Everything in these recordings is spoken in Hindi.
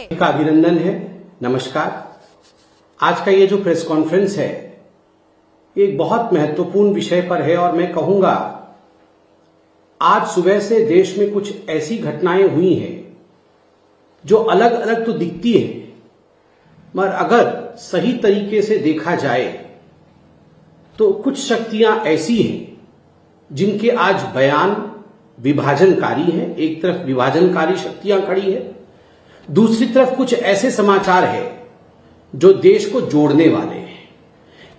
का अभिनंदन है। नमस्कार। आज का ये जो प्रेस कॉन्फ्रेंस है एक बहुत महत्वपूर्ण विषय पर है और मैं कहूंगा आज सुबह से देश में कुछ ऐसी घटनाएं हुई हैं जो अलग अलग तो दिखती है, मगर अगर सही तरीके से देखा जाए तो कुछ शक्तियां ऐसी हैं जिनके आज बयान विभाजनकारी है। एक तरफ विभाजनकारी शक्तियां खड़ी है, दूसरी तरफ कुछ ऐसे समाचार है जो देश को जोड़ने वाले हैं।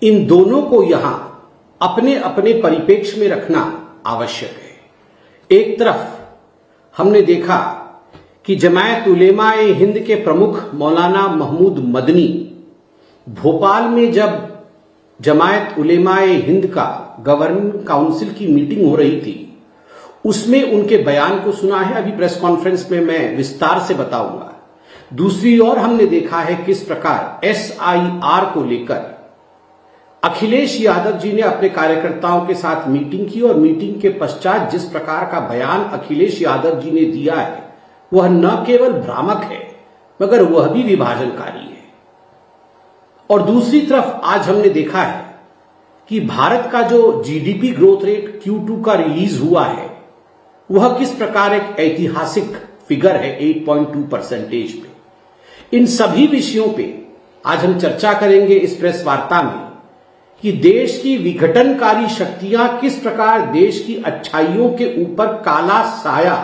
इन दोनों को यहां अपने अपने परिप्रेक्ष्य में रखना आवश्यक है। एक तरफ हमने देखा कि जमायत उलेमाए हिंद के प्रमुख मौलाना महमूद मदनी भोपाल में जब जमायत उलेमाए हिंद का गवर्निंग काउंसिल की मीटिंग हो रही थी उसमें उनके बयान को सुना है। अभी प्रेस कॉन्फ्रेंस में मैं विस्तार से बताऊंगा। दूसरी ओर हमने देखा है किस प्रकार SIR को लेकर अखिलेश यादव जी ने अपने कार्यकर्ताओं के साथ मीटिंग की और मीटिंग के पश्चात जिस प्रकार का बयान अखिलेश यादव जी ने दिया है वह न केवल भ्रामक है मगर वह भी विभाजनकारी है। और दूसरी तरफ आज हमने देखा है कि भारत का जो GDP ग्रोथ रेट Q2 का रिलीज हुआ है वह किस प्रकार एक ऐतिहासिक फिगर है 8.2% में। इन सभी विषयों पे आज हम चर्चा करेंगे इस प्रेस वार्ता में कि देश की विघटनकारी शक्तियां किस प्रकार देश की अच्छाइयों के ऊपर काला साया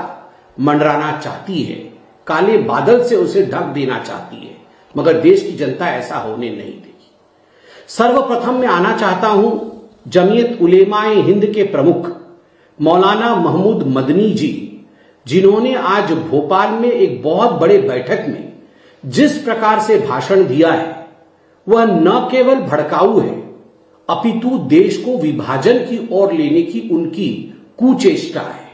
मंडराना चाहती है, काले बादल से उसे ढक देना चाहती है, मगर देश की जनता ऐसा होने नहीं देगी। सर्वप्रथम मैं आना चाहता हूं जमीयत उलेमाए हिंद के प्रमुख मौलाना महमूद मदनी जी, जिन्होंने आज भोपाल में एक बहुत बड़े बैठक में जिस प्रकार से भाषण दिया है वह न केवल भड़काऊ है अपितु देश को विभाजन की ओर लेने की उनकी कुचेष्टा है।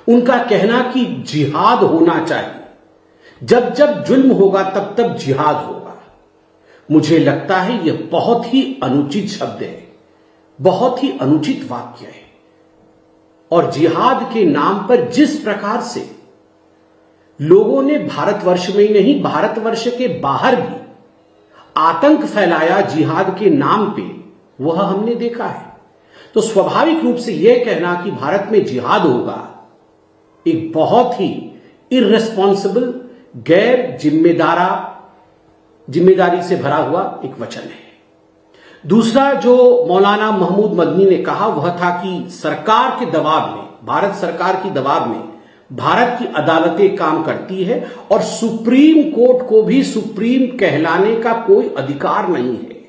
उनका कहना कि जिहाद होना चाहिए, जब जब जुल्म होगा तब तब जिहाद होगा। मुझे लगता है यह बहुत ही अनुचित शब्द है, बहुत ही अनुचित वाक्य है। और जिहाद के नाम पर जिस प्रकार से लोगों ने भारतवर्ष में ही नहीं भारतवर्ष के बाहर भी आतंक फैलाया जिहाद के नाम पे, वह हमने देखा है। तो स्वाभाविक रूप से यह कहना कि भारत में जिहाद होगा एक बहुत ही इर्रेस्पॉन्सिबल, गैर जिम्मेदारी से भरा हुआ एक वचन है। दूसरा जो मौलाना महमूद मदनी ने कहा वह था कि सरकार के दबाव में, भारत सरकार की दबाव में भारत की अदालतें काम करती है और सुप्रीम कोर्ट को भी सुप्रीम कहलाने का कोई अधिकार नहीं है।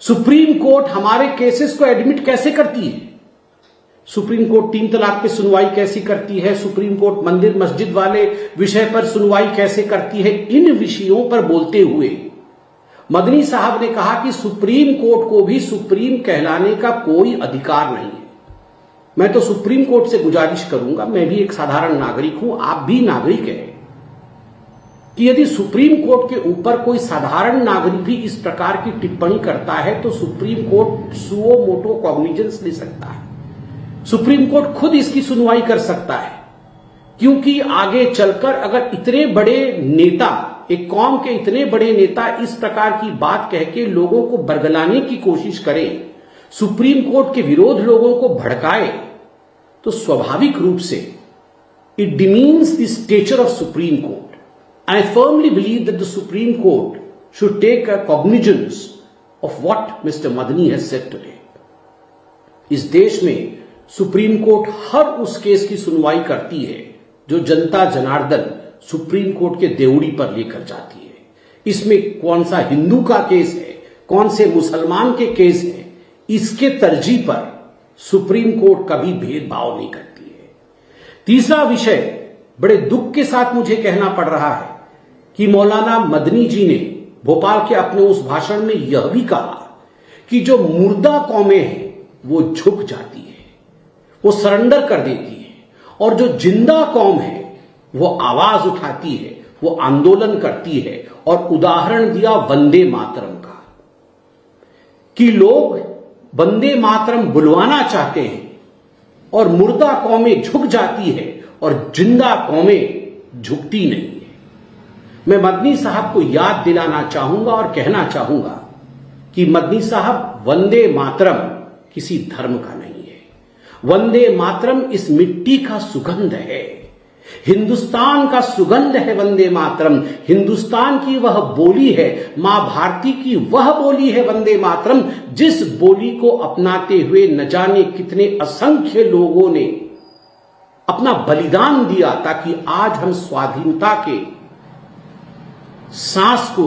सुप्रीम कोर्ट हमारे केसेस को एडमिट कैसे करती है? सुप्रीम कोर्ट 3 तलाक पे सुनवाई कैसी करती है? सुप्रीम कोर्ट मंदिर मस्जिद वाले विषय पर सुनवाई कैसे करती है? इन विषयों पर बोलते हुए मदनी साहब ने कहा कि सुप्रीम कोर्ट को भी सुप्रीम कहलाने का कोई अधिकार नहीं है। मैं तो सुप्रीम कोर्ट से गुजारिश करूंगा, मैं भी एक साधारण नागरिक हूं, आप भी नागरिक हैं, कि यदि सुप्रीम कोर्ट के ऊपर कोई साधारण नागरिक भी इस प्रकार की टिप्पणी करता है तो supreme court suo motu cognizance ले सकता है। सुप्रीम कोर्ट खुद इसकी सुनवाई कर सकता है, क्योंकि आगे चलकर अगर इतने बड़े नेता, एक कौम के इतने बड़े नेता इस प्रकार की बात कह के लोगों को बरगलाने की कोशिश करें, सुप्रीम कोर्ट के विरोध लोगों को भड़काए, तो स्वाभाविक रूप से it demeans the stature of Supreme Court. I firmly believe that the Supreme Court should take a cognizance of what mister Madani has said today. इस देश में सुप्रीम कोर्ट हर उस केस की सुनवाई करती है जो जनता जनार्दन सुप्रीम कोर्ट के देवड़ी पर लेकर जाती है। इसमें कौन सा हिंदू का केस है, कौन से मुसलमान के केस है, इसके तरजीह पर सुप्रीम कोर्ट कभी भेदभाव नहीं करती है। तीसरा विषय, बड़े दुख के साथ मुझे कहना पड़ रहा है कि मौलाना मदनी जी ने भोपाल के अपने उस भाषण में यह भी कहा कि जो मुर्दा कौमें हैं वो झुक जाती है, वो सरेंडर कर देती है, और जो जिंदा कौम है वो आवाज उठाती है, वो आंदोलन करती है। और उदाहरण दिया वंदे मातरम का कि लोग वंदे मातरम बुलवाना चाहते हैं और मुर्दा कौमें झुक जाती है और जिंदा कौमें झुकती नहीं है। मैं मदनी साहब को याद दिलाना चाहूंगा और कहना चाहूंगा कि मदनी साहब, वंदे मातरम किसी धर्म का नहीं है। वंदे मातरम इस मिट्टी का सुगंध है, हिंदुस्तान का सुगंध है वंदे मातरम। हिंदुस्तान की वह बोली है, मां भारती की वह बोली है वंदे मातरम, जिस बोली को अपनाते हुए न जाने कितने असंख्य लोगों ने अपना बलिदान दिया ताकि आज हम स्वाधीनता के सांस को,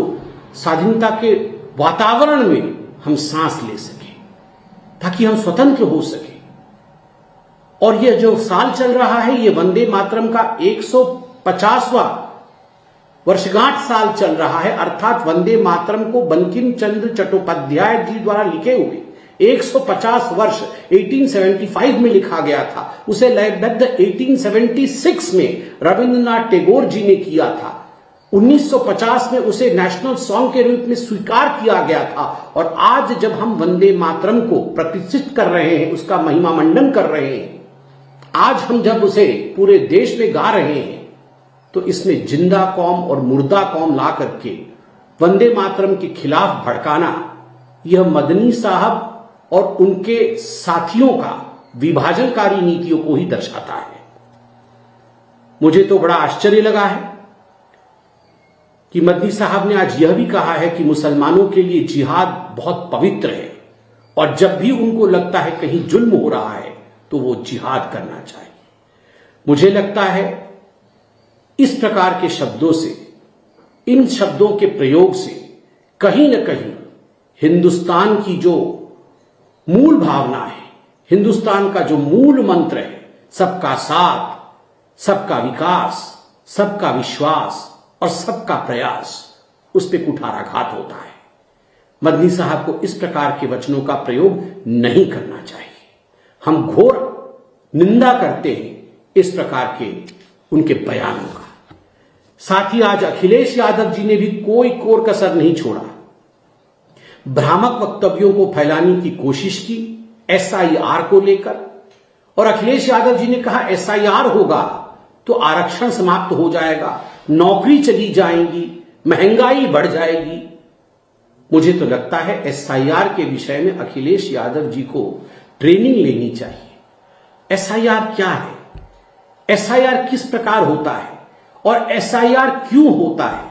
स्वाधीनता के वातावरण में हम सांस ले सके, ताकि हम स्वतंत्र हो सके। और यह जो साल चल रहा है, यह वंदे मातरम का 150वां वर्षगांठ साल चल रहा है। अर्थात वंदे मातरम को बंकिम चंद्र चट्टोपाध्याय जी द्वारा लिखे हुए 150 वर्ष 1875 में लिखा गया था, उसे लयबद्ध 1876 में रविंद्रनाथ टैगोर जी ने किया था। 1950 में उसे नेशनल सॉन्ग के रूप में स्वीकार किया गया था। और आज जब हम वंदे मातरम को प्रतिष्ठित कर रहे हैं, उसका महिमा मंडन कर रहे हैं, आज हम जब उसे पूरे देश में गा रहे हैं, तो इसमें जिंदा कौम और मुर्दा कौम ला करके वंदे मातरम के खिलाफ भड़काना, यह मदनी साहब और उनके साथियों का विभाजनकारी नीतियों को ही दर्शाता है। मुझे तो बड़ा आश्चर्य लगा है कि मदनी साहब ने आज यह भी कहा है कि मुसलमानों के लिए जिहाद बहुत पवित्र है और जब भी उनको लगता है कहीं जुल्म हो रहा है तो वो जिहाद करना चाहिए। मुझे लगता है इस प्रकार के शब्दों से, इन शब्दों के प्रयोग से कहीं न कहीं हिंदुस्तान की जो मूल भावना है, हिंदुस्तान का जो मूल मंत्र है, सबका साथ, सबका विकास, सबका विश्वास और सबका प्रयास, उस पर कुठाराघात होता है। मदनी साहब को इस प्रकार के वचनों का प्रयोग नहीं करना चाहिए। हम घोर निंदा करते हैं इस प्रकार के उनके बयानों का। साथ ही आज अखिलेश यादव जी ने भी कोई कोर कसर नहीं छोड़ा, भ्रामक वक्तव्यों को फैलाने की कोशिश की एसआईआर को लेकर। और अखिलेश यादव जी ने कहा एसआईआर होगा तो आरक्षण समाप्त हो जाएगा, नौकरी चली जाएंगी, महंगाई बढ़ जाएगी। मुझे तो लगता है एसआईआर के विषय में अखिलेश यादव जी को ट्रेनिंग लेनी चाहिए। एसआईआर क्या है, एसआईआर किस प्रकार होता है और एसआईआर क्यों होता है,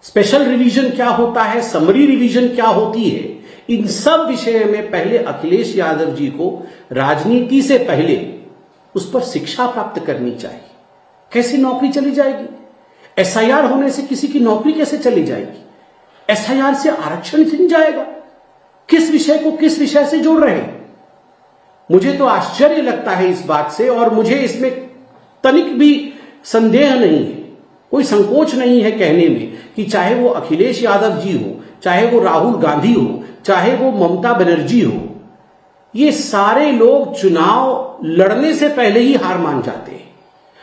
स्पेशल रिवीजन क्या होता है, समरी रिवीजन क्या होती है, इन सब विषय में पहले अखिलेश यादव जी को राजनीति से पहले उस पर शिक्षा प्राप्त करनी चाहिए। कैसे नौकरी चली जाएगी, एसआईआर होने से किसी की नौकरी कैसे चली जाएगी, एसआईआर से आरक्षण छिन जाएगा, किस विषय को किस विषय से जोड़ रहे हैं। मुझे तो आश्चर्य लगता है इस बात से और मुझे इसमें तनिक भी संदेह नहीं है, कोई संकोच नहीं है कहने में कि चाहे वो अखिलेश यादव जी हो, चाहे वो राहुल गांधी हो, चाहे वो ममता बनर्जी हो, ये सारे लोग चुनाव लड़ने से पहले ही हार मान जाते हैं।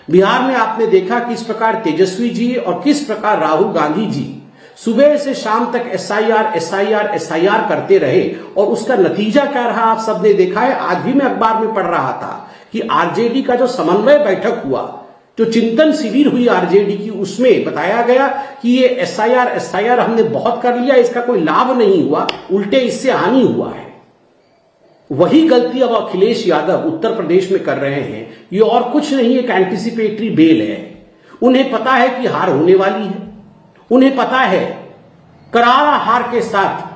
बिहार में आपने देखा किस प्रकार तेजस्वी जी और किस प्रकार राहुल गांधी जी सुबह से शाम तक एसआईआर एसआईआर एसआईआर करते रहे और उसका नतीजा क्या रहा आप सबने देखा है। आज भी मैं अखबार में पढ़ रहा था कि आरजेडी का जो समन्वय बैठक हुआ, जो चिंतन शिविर हुई आरजेडी की, उसमें बताया गया कि ये एसआईआर हमने बहुत कर लिया, इसका कोई लाभ नहीं हुआ, उल्टे इससे हानि हुआ है। वही गलती अब अखिलेश यादव उत्तर प्रदेश में कर रहे हैं। ये और कुछ नहीं, एक एंटीसिपेटरी बेल है। उन्हें पता है कि हार होने वाली है, उन्हें पता है करारा हार के साथ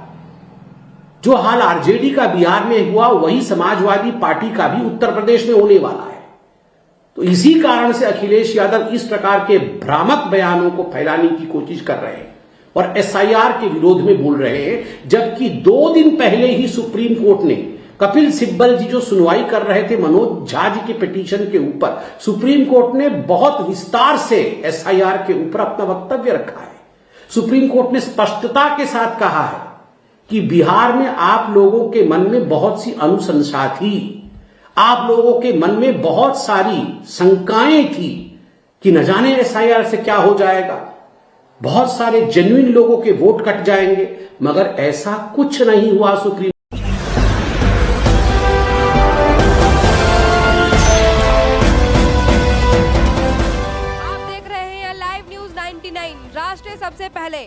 जो हाल आरजेडी का बिहार में हुआ वही समाजवादी पार्टी का भी उत्तर प्रदेश में होने वाला है। तो इसी कारण से अखिलेश यादव इस प्रकार के भ्रामक बयानों को फैलाने की कोशिश कर रहे हैं और एसआईआर के विरोध में बोल रहे हैं। जबकि 2 दिन पहले ही सुप्रीम कोर्ट ने कपिल सिब्बल जी जो सुनवाई कर रहे थे मनोज झा जी के पिटीशन के ऊपर, सुप्रीम कोर्ट ने बहुत विस्तार से एसआईआर के ऊपर अपना वक्तव्य रखा है। सुप्रीम कोर्ट ने स्पष्टता के साथ कहा है कि बिहार में आप लोगों के मन में बहुत सी अनुशंसा थी, आप लोगों के मन में बहुत सारी शंकाएं थी कि न जाने एसआईआर से क्या हो जाएगा, बहुत सारे जेन्युइन लोगों के वोट कट जाएंगे, मगर ऐसा कुछ नहीं हुआ। सुप्रीम आप देख रहे हैं लाइव न्यूज 9 99 राष्ट्र सबसे पहले।